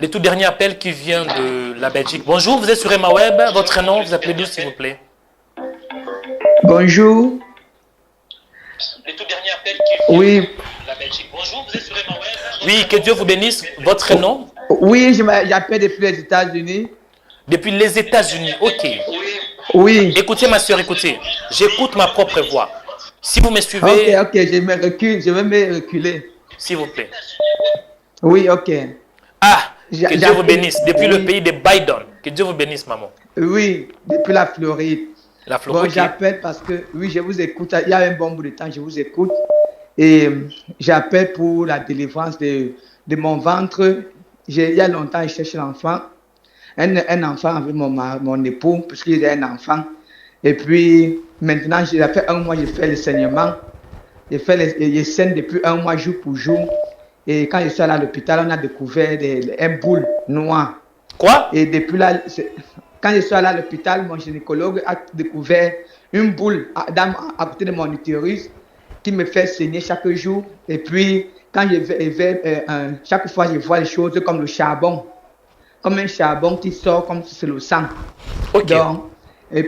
Le tout dernier appel qui vient de la Belgique. Bonjour, vous êtes sur Emma Web. Votre nom, vous appelez d'où, s'il vous plaît? Bonjour. Le tout dernier appel qui vient de la Belgique. Bonjour, vous êtes sur Emma Web. Oui, que Dieu vous bénisse. Votre nom? Oui, j'appelle depuis les États-Unis. Depuis les États-Unis, ok. Oui. Écoutez, ma soeur, écoutez. J'écoute ma propre voix. Si vous me suivez... Ok, je me recule, je vais me reculer. S'il vous plaît. Oui, ok. Ah, que Dieu vous bénisse. Depuis le pays de Biden. Que Dieu vous bénisse, maman. Oui, depuis la Floride. La Floride. Bon, j'appelle parce que, oui, je vous écoute. Il y a un bon bout de temps, je vous écoute. Et j'appelle pour la délivrance de mon ventre. Il y a longtemps, je cherche l'enfant. Un enfant avec mon époux, puisqu'il a un enfant. Et puis, maintenant, ça fait un mois, j'ai fait le saignement. Je saigne depuis un mois, jour pour jour. Et quand je suis allé à l'hôpital, on a découvert un boule noir. Quoi? Et depuis là, quand je suis allé à l'hôpital, mon gynécologue a découvert une boule à côté de mon utérus qui me fait saigner chaque jour. Et puis, quand chaque fois, je vois les choses comme le charbon. Comme un charbon qui sort comme si c'est le sang. Ok. Donc, et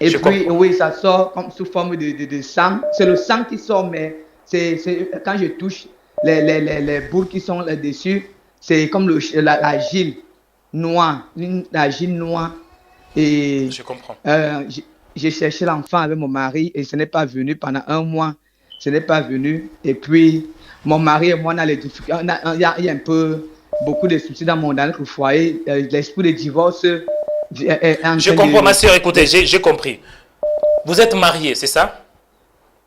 puis, oui, ça sort comme sous forme de sang. C'est le sang qui sort, mais quand je touche les boules qui sont là-dessus, c'est comme l'argile noire, l'argile noire. Et je comprends. J'ai cherché l'enfant avec mon mari et ce n'est pas venu pendant un mois. Ce n'est pas venu. Et puis, mon mari et moi, on a les difficultés. Il y a un peu, beaucoup de soucis dans notre foyer. L'esprit de divorce. Je comprends, ma soeur, écoutez, j'ai compris. Vous êtes marié, c'est ça?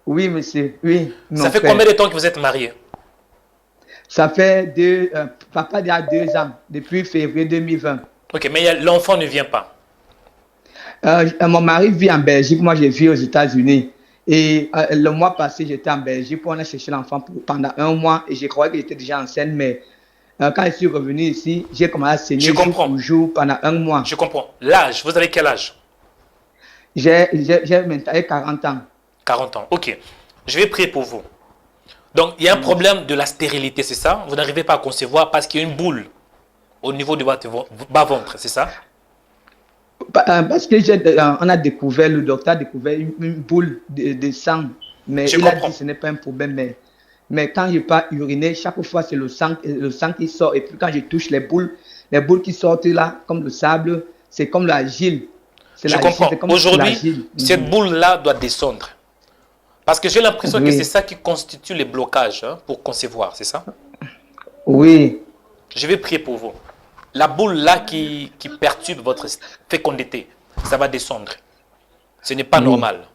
Oui, monsieur, oui. Ça fait combien de temps que vous êtes marié? Ça fait papa, il y a 2 ans, depuis février 2020. Ok, mais l'enfant ne vient pas. Mon mari vit en Belgique, moi je vis aux États-Unis. Et le mois passé, j'étais en Belgique pour aller chercher l'enfant pendant un mois et je croyais qu'il était déjà enceinte, mais quand je suis revenu ici, j'ai commencé à saigner jour pour jour pendant un mois. Je comprends. L'âge, vous avez quel âge? J'ai maintenant 40 ans. 40 ans, ok. Je vais prier pour vous. Donc, il y a un problème de la stérilité, c'est ça? Vous n'arrivez pas à concevoir parce qu'il y a une boule au niveau de votre bas-ventre, c'est ça? Parce que on a découvert, le docteur a découvert une boule de sang. Mais il a dit que ce n'est pas un problème. Mais quand je pars uriner, chaque fois c'est le sang qui sort. Et puis quand je touche les boules qui sortent là, comme le sable, c'est comme l'argile. Je comprends. Aujourd'hui, cette boule-là doit descendre. Parce que j'ai l'impression que c'est ça qui constitue les blocages pour concevoir, c'est ça? Oui. Je vais prier pour vous. La boule-là qui perturbe votre fécondité, ça va descendre. Ce n'est pas normal.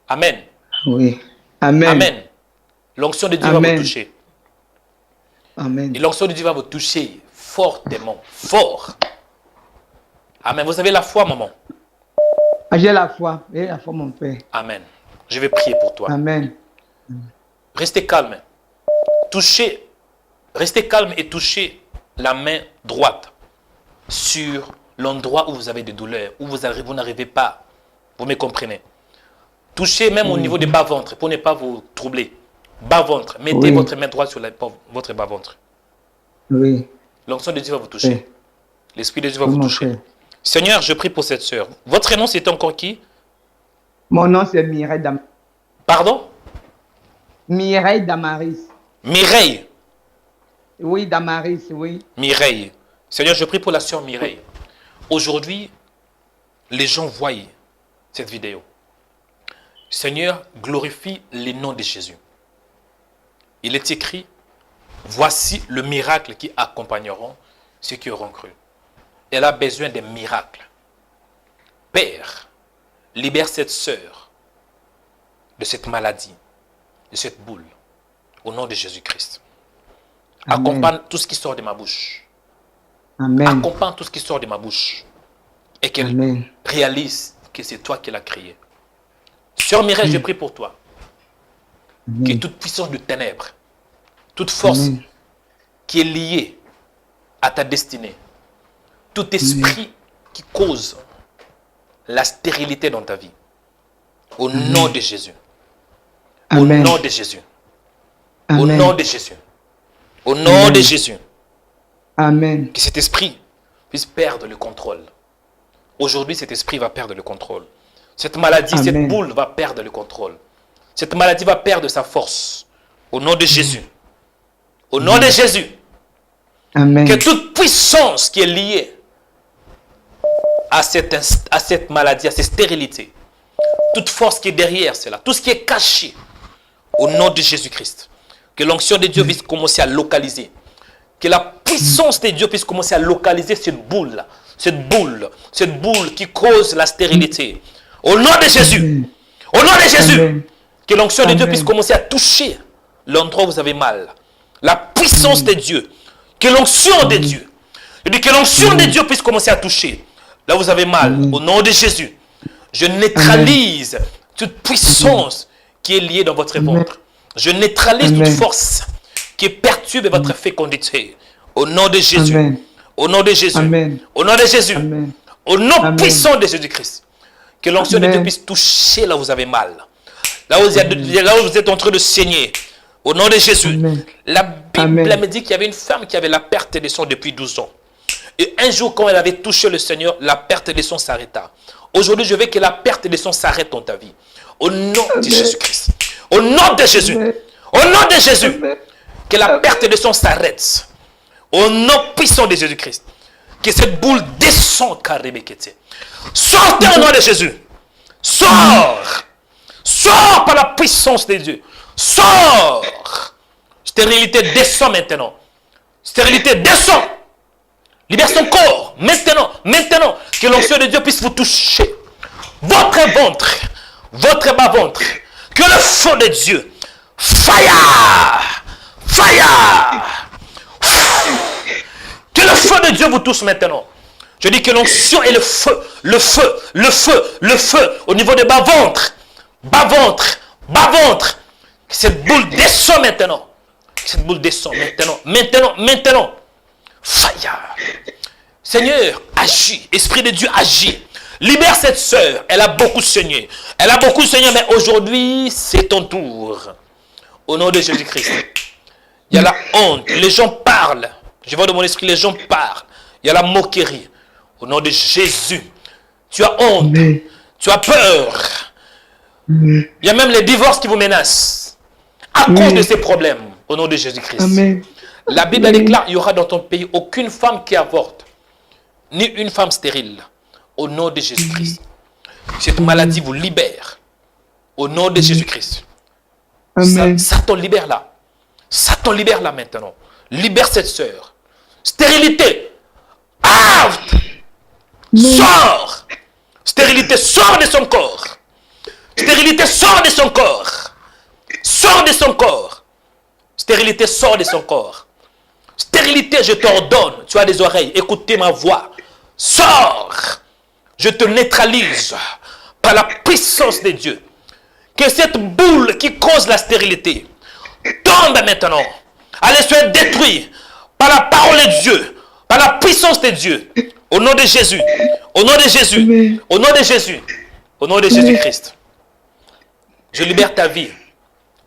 Amen. Oui. Amen. Amen. L'onction de Dieu va vous toucher. Amen. Et l'onction de Dieu va vous toucher fortement. Fort. Amen. Vous avez la foi, maman? J'ai la foi. J'ai la foi, mon père. Amen. Je vais prier pour toi. Amen. Restez calme. Restez calme et touchez la main droite sur l'endroit où vous avez des douleurs, où vous n'arrivez pas. Vous me comprenez? Touchez même au niveau du bas-ventre pour ne pas vous troubler. Bas-ventre. Mettez votre main droite sur votre bas-ventre. Oui. L'onction de Dieu va vous toucher. L'Esprit de Dieu va vous toucher. Seigneur, je prie pour cette sœur. Votre nom, c'est encore qui? Mon nom, c'est Mireille Damaris. Pardon? Mireille Damaris. Mireille? Oui, Damaris, oui. Mireille. Seigneur, je prie pour la sœur Mireille. Aujourd'hui, les gens voient cette vidéo. Seigneur, glorifie le nom de Jésus. Il est écrit, voici le miracle qui accompagneront ceux qui auront cru. Elle a besoin des miracles. Père, libère cette sœur de cette maladie, de cette boule, au nom de Jésus-Christ. Accompagne tout ce qui sort de ma bouche. Amen. Accompagne tout ce qui sort de ma bouche. et qu'elle Amen. réalise que c'est toi qui l'as créée. Sœur Mireille, je prie pour toi. Que toute puissance de ténèbres, toute force Amen. qui est liée à ta destinée, tout esprit qui cause la stérilité dans ta vie, au nom de Jésus, au Amen. nom de Jésus, au Amen. nom de Jésus, au nom Amen. de Jésus, Amen. que cet esprit puisse perdre le contrôle. Aujourd'hui, cet esprit va perdre le contrôle. Cette maladie, Amen. cette boule va perdre le contrôle. Cette maladie va perdre sa force. Au nom de Jésus. Au nom de Jésus. Amen. Que toute puissance qui est liée à cette maladie, à cette stérilité, toute force qui est derrière cela, tout ce qui est caché, au nom de Jésus-Christ, que l'onction de Dieu puisse commencer à localiser. Que la puissance de Dieu puisse commencer à localiser cette boule qui cause la stérilité. Au nom de Jésus. Au nom de Jésus. Amen. Que l'onction de Dieu Amen. puisse commencer à toucher l'endroit où vous avez mal. La puissance de Dieu. Que l'onction de Dieu. Je dis que l'onction de Dieu puisse commencer à toucher. Là où vous avez mal. Au nom de Jésus. Je neutralise toute puissance qui est liée dans votre ventre. Je neutralise toute force qui perturbe votre fécondité. Au nom de Jésus. Amen. Au nom de Jésus. Amen. Au nom de Jésus. Amen. Au nom Amen. puissant de Jésus-Christ. Que l'onction de Amen. Dieu puisse toucher là où vous avez mal. Là où vous êtes en train de saigner. Au nom de Jésus. Amen. La Bible Amen. me dit qu'il y avait une femme qui avait la perte de sang depuis 12 ans. Et un jour, quand elle avait touché le Seigneur, la perte de sang s'arrêta. Aujourd'hui, je veux que la perte de sang s'arrête dans ta vie. Au nom de Jésus-Christ. Au nom de Jésus. Amen. Au nom de Jésus. Amen. Que la perte de sang s'arrête. Au nom puissant de Jésus-Christ. Que cette boule descende, Karebekete. Sortez au nom de Jésus. Sors. Sors par la puissance de Dieu. Sors. Stérilité descend maintenant. Stérilité descend. Libère son corps. Maintenant. Maintenant. Que l'onction de Dieu puisse vous toucher. Votre ventre. Votre bas-ventre. Que le feu de Dieu. Fire. Fire. Que le feu de Dieu vous touche maintenant. Je dis que l'onction et le feu, le feu, le feu, le feu, au niveau des bas-ventre, bas-ventre, bas-ventre. Que cette boule descend maintenant. Que cette boule descend maintenant, maintenant, maintenant. Fire. Seigneur, agis. Esprit de Dieu, agis. Libère cette sœur. Elle a beaucoup saigné. Elle a beaucoup saigné, mais aujourd'hui, c'est ton tour. Au nom de Jésus-Christ. Il y a la honte. Les gens parlent. Je vois dans mon esprit, les gens parlent. Il y a la moquerie. Au nom de Jésus. Tu as honte. Amen. Tu as peur. Amen. Il y a même les divorces qui vous menacent. À cause de ces problèmes. Au nom de Jésus-Christ. Amen. La Bible déclare qu'il n'y aura dans ton pays aucune femme qui avorte. Ni une femme stérile. Au nom de Jésus-Christ. Cette maladie vous libère. Au nom de Jésus-Christ. Amen. Satan libère là. Satan libère là maintenant. Libère cette sœur. Stérilité. Out. Sors. Stérilité, sors de son corps. Stérilité, sors de son corps. Sors de son corps. Stérilité, sors de son corps. Stérilité, je t'ordonne. Tu as des oreilles. Écoutez ma voix. Sors. Je te neutralise par la puissance de Dieu. Que cette boule qui cause la stérilité tombe maintenant. Allez soit détruite par la parole de Dieu, par la puissance de Dieu. Au nom de Jésus. Au nom de Jésus. Amen. Au nom de Jésus. Au nom de Jésus-Christ. Je libère ta vie.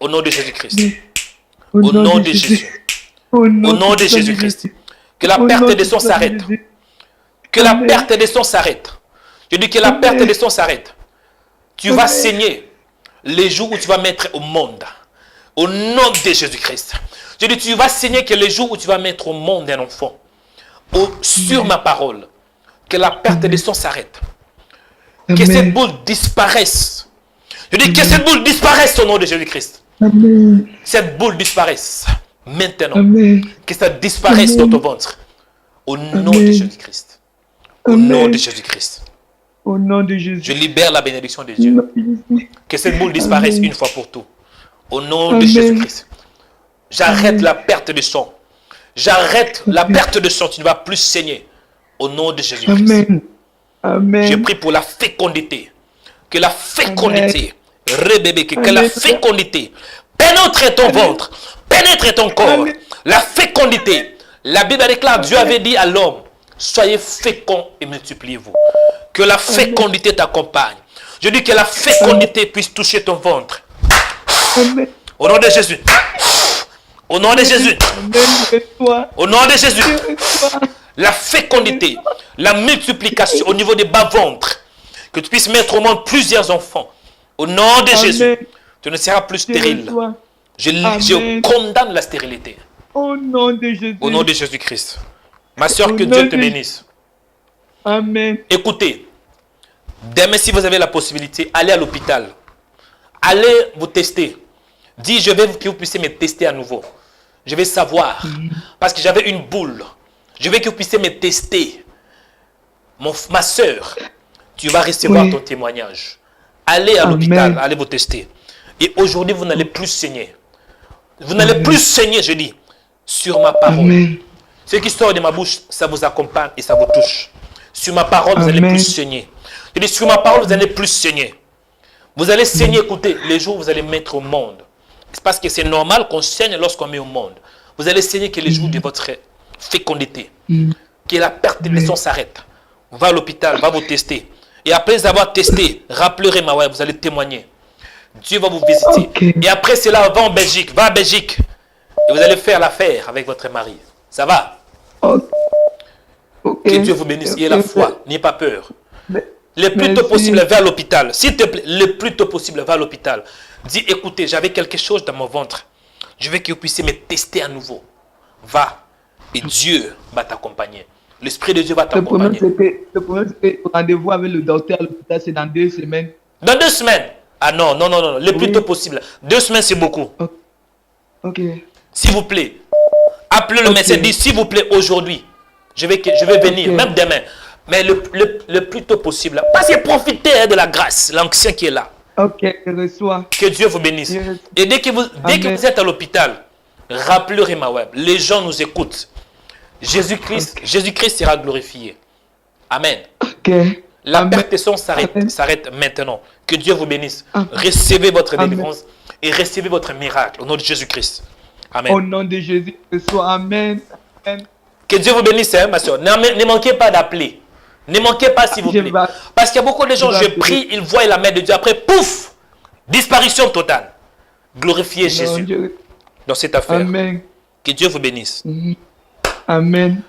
Au nom de Jésus-Christ. Au nom de Jésus. Au nom de Jésus-Christ. Que la perte de sang s'arrête. Que la perte de sang s'arrête. Je dis que la perte de sang s'arrête. Tu vas saigner les jours où tu vas mettre au monde. Au nom de Jésus-Christ. Je dis, tu vas saigner que les jours où tu vas mettre au monde un enfant. Sur ma parole. Que la perte de sang s'arrête. Que cette boule disparaisse. Je dis que cette boule disparaisse au nom de Jésus-Christ. Amen. Cette boule disparaisse. Maintenant. Amen. Que ça disparaisse dans ton ventre. Au nom de Jésus-Christ. Au nom de Jésus-Christ. Au nom de Jésus. Je libère la bénédiction de Dieu. Que cette boule disparaisse une fois pour tout. Au nom de Jésus-Christ. J'arrête la perte de sang. J'arrête la perte de sang. Tu ne vas plus saigner. Au nom de Jésus-Christ. Amen. Je Amen. prie pour la fécondité. Que la Amen. fécondité, rebébé, que la Amen. fécondité pénètre ton Amen. ventre, pénètre ton corps. Amen. La fécondité. La Bible déclare, Dieu avait dit à l'homme, soyez féconds et multipliez-vous. Que la fécondité t'accompagne. Je dis que la fécondité puisse toucher ton ventre. Amen. Au nom de Jésus. Au nom de Jésus. Amen. Je reçois. Au nom de Jésus. Je reçois. La fécondité, la multiplication au niveau des bas-ventres. Que tu puisses mettre au monde plusieurs enfants. Au nom de Jésus. Amen. Tu ne seras plus Je stérile. reçois. Je Amen. condamne la stérilité. Au nom de Jésus. Au nom de Jésus-Christ. Ma soeur, Au que nom Dieu te de- bénisse. Amen. Écoutez, demain, si vous avez la possibilité, allez à l'hôpital. Allez vous tester. Dis, je veux que vous puissiez me tester à nouveau. Je vais savoir. Parce que j'avais une boule. Je veux que vous puissiez me tester. Ma soeur, tu vas recevoir Oui. ton témoignage. Allez à Amen. l'hôpital, allez vous tester. Et aujourd'hui, vous n'allez plus saigner. Vous n'allez plus saigner, je dis, sur ma parole. Amen. Ce qui sort de ma bouche, ça vous accompagne et ça vous touche. Sur ma parole, vous n'allez Amen. plus saigner. Je dis, sur ma parole, vous n'allez plus saigner. Vous allez saigner, écoutez, les jours où vous allez mettre au monde. C'est parce que c'est normal qu'on saigne lorsqu'on met au monde. Vous allez saigner que les jours de votre fécondité. Que la perte de sang s'arrête. Va à l'hôpital, va vous tester. Et après avoir testé, rappelez ma vous allez témoigner. Dieu va vous visiter. Ok. Et après cela, va en Belgique, va à Belgique. Et vous allez faire l'affaire avec votre mari. Ça va? Ok. Ok. Que Dieu vous bénisse. Ayez la foi, n'ayez pas peur. Me- Le plus tôt Merci. possible, va à l'hôpital. S'il te plaît, le plus tôt possible, va à l'hôpital. Dis, écoutez, j'avais quelque chose dans mon ventre. Je veux que vous puissiez me tester à nouveau. Va. Et Dieu va t'accompagner. L'Esprit de Dieu va Le problème, t'accompagner. c'est que le rendez-vous avec le docteur à l'hôpital, c'est dans 2 semaines. Dans 2 semaines. Ah non, non, non, non. Le plus Oui. tôt possible. 2 semaines, c'est beaucoup. Ok. S'il vous plaît. Appelez le Ok. médecin. Dis, s'il vous plaît, aujourd'hui. Je vais venir, Ok. même demain. Mais le plus tôt possible. Parce que profitez de la grâce, l'ancien qui est là. Ok, je reçois. Que Dieu vous bénisse. Yes. Et dès que Amen. vous êtes à l'hôpital, rappelez Rema Web. Les gens nous écoutent. Jésus-Christ sera glorifié. Amen. Ok. La Amen. perte de sang Amen. s'arrête maintenant. Que Dieu vous bénisse. Amen. Recevez votre Amen. délivrance et recevez votre miracle au nom de Jésus-Christ. Amen. Au nom de Jésus, je reçois. Amen. Amen. Que Dieu vous bénisse, hein, ma soeur. Ne manquez pas d'appeler. Ne manquez pas, s'il vous Je plaît. vais- Parce qu'il y a beaucoup de gens, je vais je prie, ils voient la main de Dieu. Après, pouf, disparition totale. Glorifiez Jésus Non, dans cette affaire. Amen. Que Dieu vous bénisse. Mhm. Amen.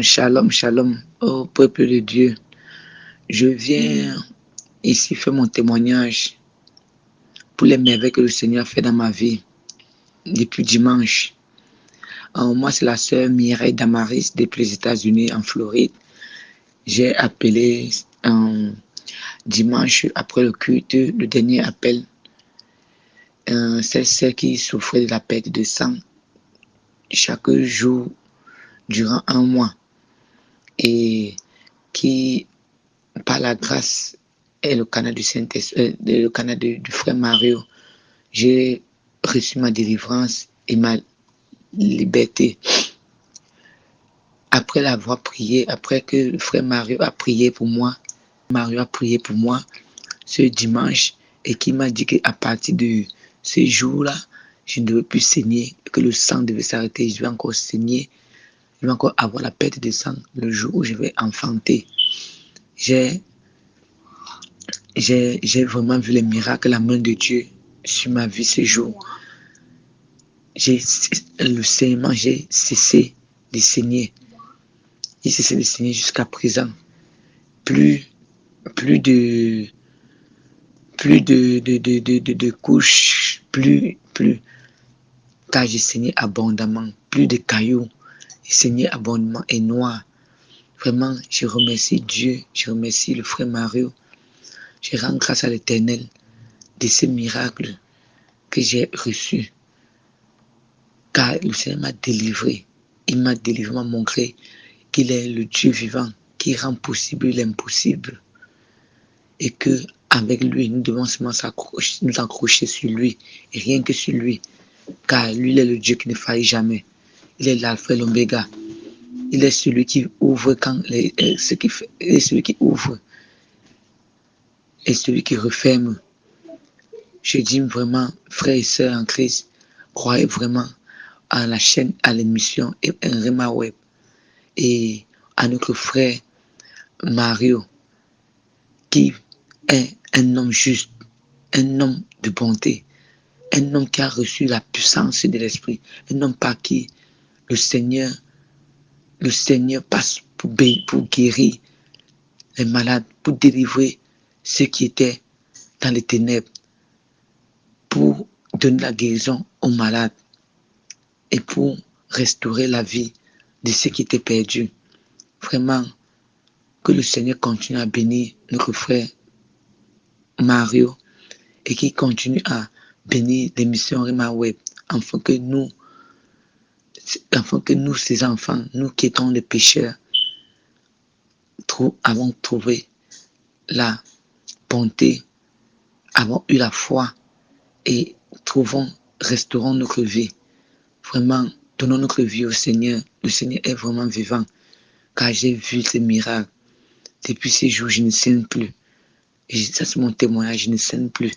Shalom, shalom au peuple de Dieu. Je viens ici faire mon témoignage pour les merveilles que le Seigneur fait dans ma vie depuis dimanche. Moi, c'est la sœur Mireille Damaris depuis les États-Unis, en Floride. J'ai appelé dimanche après le culte, le dernier appel. C'est celle qui souffrait de la perte de sang chaque jour durant 1 mois et qui, par la grâce et le canal du Saint-Esprit, le canal du frère Mario, j'ai reçu ma délivrance et ma liberté. Après l'avoir prié, après que le frère Mario a prié pour moi, ce dimanche et qui m'a dit qu'à partir de ce jour-là, je ne devais plus saigner, que le sang devait s'arrêter, je vais encore saigner, je vais encore avoir la perte de sang le jour où je vais enfanter. J'ai vraiment vu les miracles, la main de Dieu sur ma vie ce jour. Le saignement, j'ai cessé de saigner. J'ai cessé de saigner jusqu'à présent. Plus de couches, plus, car j'ai saigné abondamment, plus de cailloux, j'ai saigné abondamment et noir. Vraiment, je remercie Dieu, je remercie le frère Mario, je rends grâce à l'Éternel de ces miracles que j'ai reçus, car le Seigneur m'a délivré, il m'a délivré, m'a montré qu'il est le Dieu vivant, qui rend possible l'impossible, et que avec lui, nous devons seulement nous accrocher sur lui et rien que sur lui. Car lui, il est le Dieu qui ne faillit jamais. Il est l'alpha et l'oméga. Il est celui qui ouvre il est celui qui ouvre et celui qui referme. Je dis vraiment, frères et sœurs en Christ, croyez vraiment à la chaîne, à l'émission et à Rema Web et à notre frère Mario, qui est un homme juste, un homme de bonté, un homme qui a reçu la puissance de l'Esprit, un homme par qui le Seigneur passe pour guérir les malades, pour délivrer ceux qui étaient dans les ténèbres, pour donner la guérison aux malades et pour restaurer la vie de ceux qui étaient perdus. Vraiment, que le Seigneur continue à bénir notre frère Mario et qu'il continue à bénir l'émission Rema Web, afin que nous, ses enfants, nous qui étions les pécheurs, avons trouvé la bonté, avons eu la foi et restaurons notre vie. Vraiment, donnons notre vie au Seigneur. Le Seigneur est vraiment vivant, car j'ai vu ces miracles. Depuis ces jours, je ne saigne plus. Et ça, c'est mon témoignage, je ne saigne plus.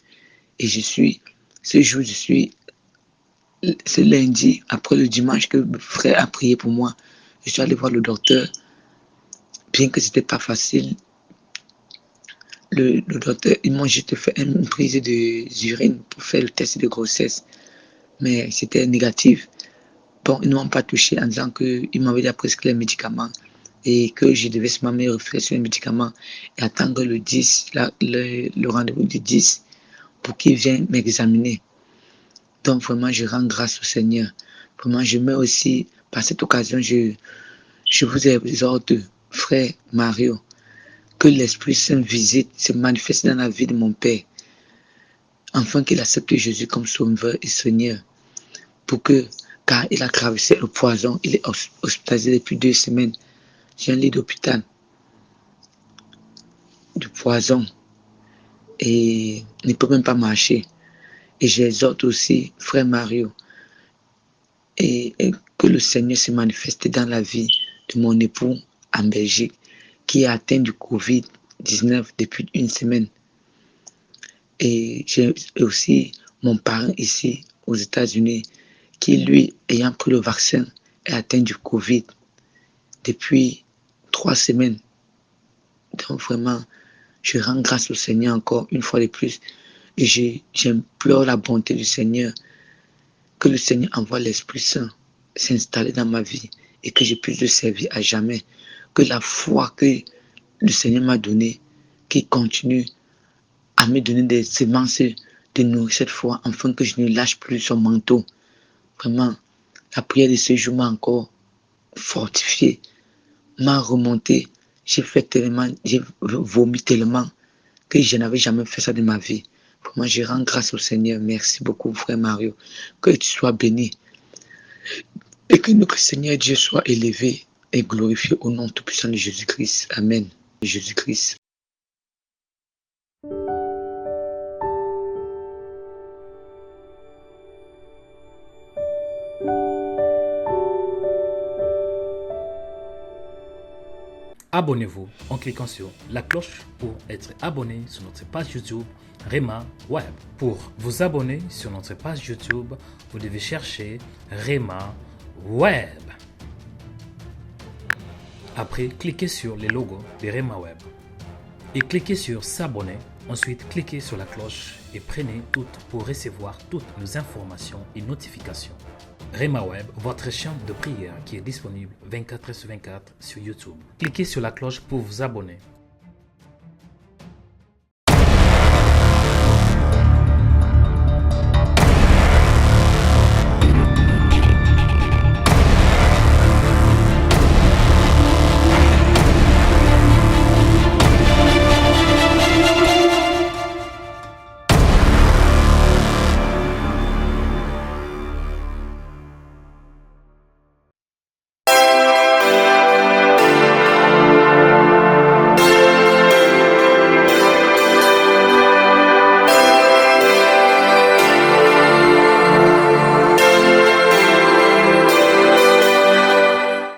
Et ce lundi, après le dimanche que le frère a prié pour moi, je suis allé voir le docteur. Bien que ce n'était pas facile, le docteur, ils m'ont juste fait une prise d'urine pour faire le test de grossesse. Mais c'était négatif. Bon, ils ne m'ont pas touché en disant qu'ils m'avaient déjà prescrit les médicaments et que je devais seulement me référer sur les médicaments et attendre le 10, le rendez-vous du 10 pour qu'il vienne m'examiner. Donc vraiment, je rends grâce au Seigneur. Vraiment, je mets aussi, par cette occasion, je vous exhorte, frère Mario, que l'Esprit Saint visite, se manifeste dans la vie de mon Père, afin qu'il accepte Jésus comme Sauveur et Seigneur, car il a traversé le poison, il est hospitalisé depuis 2 semaines. J'ai un lit d'hôpital, du poison, et il ne peut même pas marcher. Et j'exhorte aussi, frère Mario, et que le Seigneur se manifeste dans la vie de mon époux en Belgique, qui est atteint du Covid-19 depuis 1 semaine. Et j'ai aussi mon parent ici aux États-Unis, qui lui, ayant pris le vaccin, est atteint du Covid depuis 3 semaines. Donc vraiment, je rends grâce au Seigneur encore une fois de plus. Et j'implore la bonté du Seigneur, que le Seigneur envoie l'Esprit Saint s'installer dans ma vie et que je puisse le servir à jamais. Que la foi que le Seigneur m'a donnée, qu'il continue à me donner des semences de nourrir cette foi, afin que je ne lâche plus son manteau. Vraiment, la prière de ce jour m'a encore fortifié, m'a remonté. J'ai vomi tellement que je n'avais jamais fait ça de ma vie. Vraiment, je rends grâce au Seigneur. Merci beaucoup, frère Mario. Que tu sois béni. Et que notre Seigneur Dieu soit élevé et glorifié au nom tout-puissant de Jésus-Christ. Amen. Jésus-Christ. Abonnez-vous en cliquant sur la cloche pour être abonné sur notre page YouTube Rema Web. Pour vous abonner sur notre page YouTube, vous devez chercher Rema Web. Après, cliquez sur le logo de Rema Web et cliquez sur s'abonner. Ensuite, cliquez sur la cloche et prenez toutes pour recevoir toutes nos informations et notifications. Rema Web, votre chaîne de prière qui est disponible 24h sur 24 sur YouTube. Cliquez sur la cloche pour vous abonner.